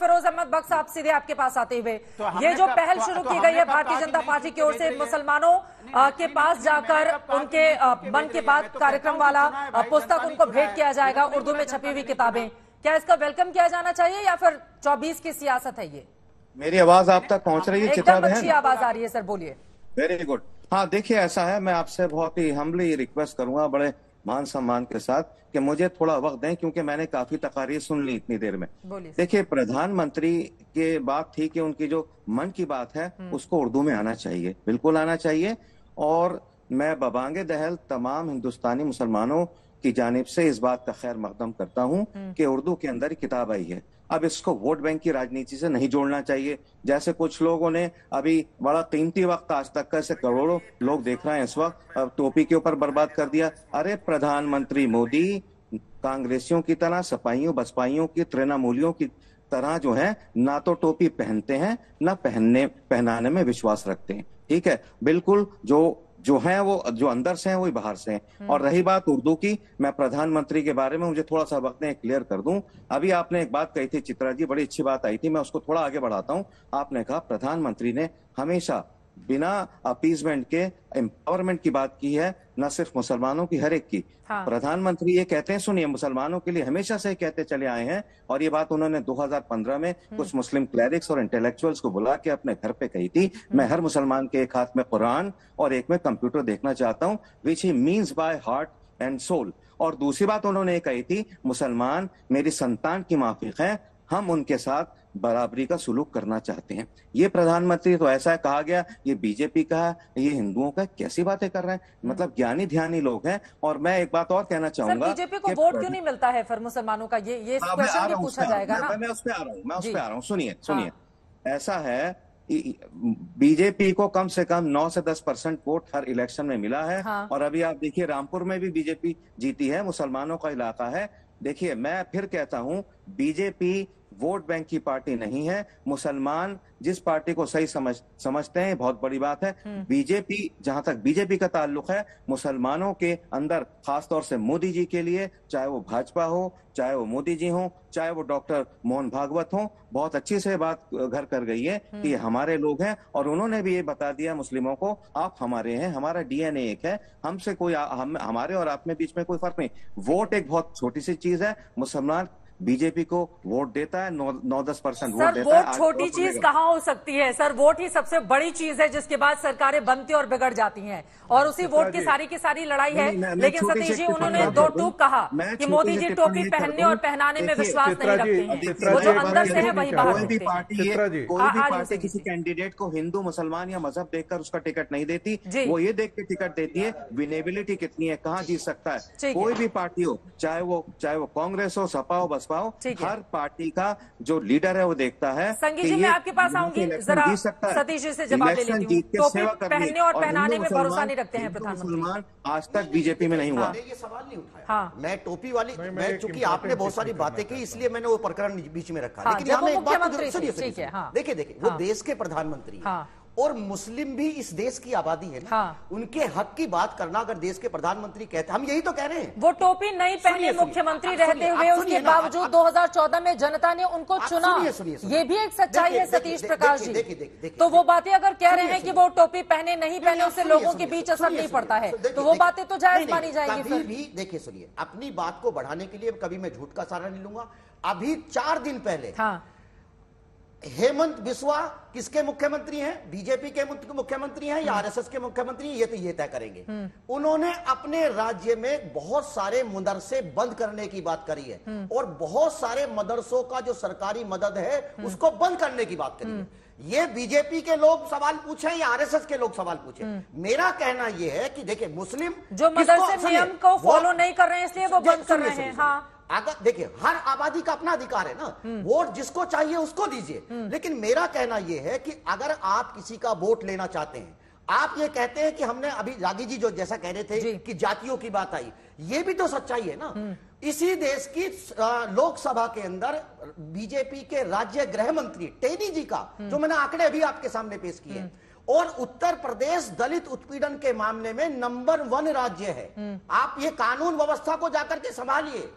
फिरोज अहमद बख्श साहब सीधे आपके पास आते हुए, ये जो पहल शुरू की गई है भारतीय जनता पार्टी की ओर से मुसलमानों के पास जाकर उनके मन की बात कार्यक्रम वाला पुस्तक उनको भेंट किया जाएगा, उर्दू में छपी हुई किताबें, क्या इसका वेलकम किया जाना चाहिए या फिर 24 की सियासत है ये? मेरी आवाज आप तक पहुंच रही है? एकदम अच्छी आवाज आ रही है सर, बोलिए। Very good. हाँ देखिए, ऐसा है, मैं आपसे बहुत ही हम्बली रिक्वेस्ट करूंगा, बड़े मान सम्मान के साथ, कि मुझे थोड़ा वक्त दें, क्योंकि मैंने काफी तकारीर सुन ली इतनी देर में। देखिए, प्रधानमंत्री के बात थी कि उनकी जो मन की बात है उसको उर्दू में आना चाहिए, बिल्कुल आना चाहिए। और मैं बबांगे दहल तमाम हिंदुस्तानी मुसलमानों की जानिब से इस बात का खैर मकदम करता हूं कि उर्दू के अंदर किताब आई है। अब इसको वोट बैंक की राजनीति से नहीं जोड़ना चाहिए, जैसे कुछ लोगों ने अभी बड़ा कीमती वक्त आज तक का, ऐसे करोड़ों लोग देख रहे हैं इस वक्त, अब टोपी के ऊपर बर्बाद कर दिया। अरे प्रधानमंत्री मोदी कांग्रेसियों की तरह, सपाइयों बसपाइयों की, तृणमूलियों की तरह जो है, ना तो टोपी पहनते हैं ना पहनाने में विश्वास रखते हैं। ठीक है, बिल्कुल जो है वो जो अंदर से हैं वही बाहर से हैं। और रही बात उर्दू की, मैं प्रधानमंत्री के बारे में मुझे थोड़ा सा वक्त में क्लियर कर दूं। अभी आपने एक बात कही थी चित्रा जी, बड़ी अच्छी बात आई थी, मैं उसको थोड़ा आगे बढ़ाता हूं। आपने कहा प्रधानमंत्री ने हमेशा बिना अपीजमेंट के एम्पावरमेंट की बात की है, न सिर्फ मुसलमानों की, हर एक की। हाँ। प्रधानमंत्री ये कहते हैं, सुनिए, मुसलमानों के लिए हमेशा से कहते चले आए हैं, और ये बात उन्होंने 2015 में कुछ मुस्लिम क्लैरिक्स और इंटेलेक्चुअल्स को बुला के अपने घर पे कही थी, मैं हर मुसलमान के एक हाथ में कुरान और एक में कंप्यूटर देखना चाहता हूं, which he means by heart and soul. और दूसरी बात उन्होंने कही थी, मुसलमान मेरी संतान की माफिक है, हम उनके साथ बराबरी का सुलूक करना चाहते हैं। ये प्रधानमंत्री तो ऐसा कहा गया, ये बीजेपी का, ये हिंदुओं का, कैसी बातें कर रहे हैं, मतलब ज्ञानी ध्यानी लोग हैं। और मैं एक बात और कहना चाहूंगा, बीजेपी को वोट क्यों नहीं मिलता है फिर मुसलमानों का, ये क्वेश्चन भी पूछा जाएगा ना। मैं उस पे आ रहा हूँ, सुनिए। ऐसा है, बीजेपी को कम से कम 9 से 10% वोट हर इलेक्शन में मिला है। हाँ। और अभी आप देखिए, रामपुर में भी बीजेपी जीती है, मुसलमानों का इलाका है। देखिए, मैं फिर कहता हूं, बीजेपी वोट बैंक की पार्टी नहीं है। मुसलमान जिस पार्टी को सही समझते हैं, बहुत बड़ी बात है। बीजेपी, जहां तक बीजेपी का ताल्लुक है, मुसलमानों के अंदर, खासतौर से मोदी जी के लिए, चाहे वो भाजपा हो, चाहे वो मोदी जी हो, चाहे वो डॉक्टर मोहन भागवत हो, बहुत अच्छी से बात घर कर गई है कि ये हमारे लोग हैं। और उन्होंने भी ये बता दिया मुस्लिमों को, आप हमारे हैं, हमारा डीएनए एक है, हमसे कोई हमारे और आप में बीच में कोई फर्क नहीं। वोट एक बहुत छोटी सी चीज है। मुसलमान बीजेपी को वोट देता है, 9-10% वोट देता है। वोट छोटी चीज कहाँ हो सकती है सर, वोट ही सबसे बड़ी चीज है, जिसके बाद सरकारें बनती और बिगड़ जाती हैं, और उसी वोट की सारी लड़ाई है। लेकिन सतीश जी, उन्होंने दो टूक कहा कि मोदी जी टोपी पहनने और पहनाने में विश्वास नहीं रखते, वो जो अंदर से है वही बाहर। कोई भी पार्टी किसी कैंडिडेट को हिंदू, मुसलमान या मजहब देखकर उसका टिकट नहीं देती, वो ये देख के टिकट देती है विनेबिलिटी कितनी है, कहाँ जीत सकता है। कोई भी पार्टी हो, चाहे वो कांग्रेस हो, सपा हो, बसपा हो, हर पार्टी का जो लीडर है वो देखता है। संगी जी, मैं आपके पास आऊंगी, जरा सतीश जी से जवाब ले लेती हूँ। टोपी पहनने और पहनाने में भरोसा नहीं रखते हैं प्रधानमंत्री, आज तक बीजेपी में नहीं हुआ। ये सवाल नहीं उठाया। मैं टोपी वाली, मैं चूंकि आपने बहुत सारी बातें की, इसलिए मैंने वो प्रकरण बीच में रखा। लेकिन यहाँ एक बात सुनिए, देखिए, वो देश के प्रधानमंत्री हैं, और मुस्लिम भी इस देश की आबादी है ना। उनके हक की बात करना, अगर देश के प्रधानमंत्री कहते हैं, हम यही तो कह रहे हैं। वो टोपी नहीं पहने मुख्यमंत्री रहते हुए, उसके बावजूद 2014 में जनता ने उनको चुना, ये भी एक सच्चाई है सतीश प्रकाश जी। तो वो बातें अगर कह रहे हैं कि वो टोपी पहने नहीं पहने, उससे लोगों के बीच असर नहीं पड़ता है, तो वो बातें तो जायज मानी जाएंगी। फिर भी देखिए, सुनिए, अपनी बात को बढ़ाने के लिए कभी मैं झूठ का सहारा नहीं लूंगा। अभी 4 दिन पहले हेमंत बिस्वा किसके मुख्यमंत्री हैं? बीजेपी के मुख्यमंत्री हैं या आरएसएस के मुख्यमंत्री हैं? ये तो ये तय करेंगे। उन्होंने अपने राज्य में बहुत सारे मदरसे बंद करने की बात करी है, और बहुत सारे मदरसों का जो सरकारी मदद है उसको बंद करने की बात करी है। ये बीजेपी के लोग सवाल पूछे या आरएसएस के लोग सवाल पूछे? मेरा कहना यह है कि देखिए, मुस्लिम जो मदरसे नियम को फॉलो नहीं कर रहे हैं, इसलिए वो बंद कर रहे हैं। हाँ, अगर देखिए, हर आबादी का अपना अधिकार है ना, वोट जिसको चाहिए उसको दीजिए। लेकिन मेरा कहना यह है कि अगर आप किसी का वोट लेना चाहते हैं, आप ये कहते हैं कि हमने, अभी रागी जी जो जैसा कह रहे थे कि जातियों की बात आई, ये भी तो सच्चाई है ना। इसी देश की लोकसभा के अंदर बीजेपी के राज्य गृह मंत्री टेनी जी का, जो मैंने आंकड़े अभी आपके सामने पेश किए, और उत्तर प्रदेश दलित उत्पीड़न के मामले में नंबर 1 राज्य है। आप ये कानून व्यवस्था को जाकर के संभालिए।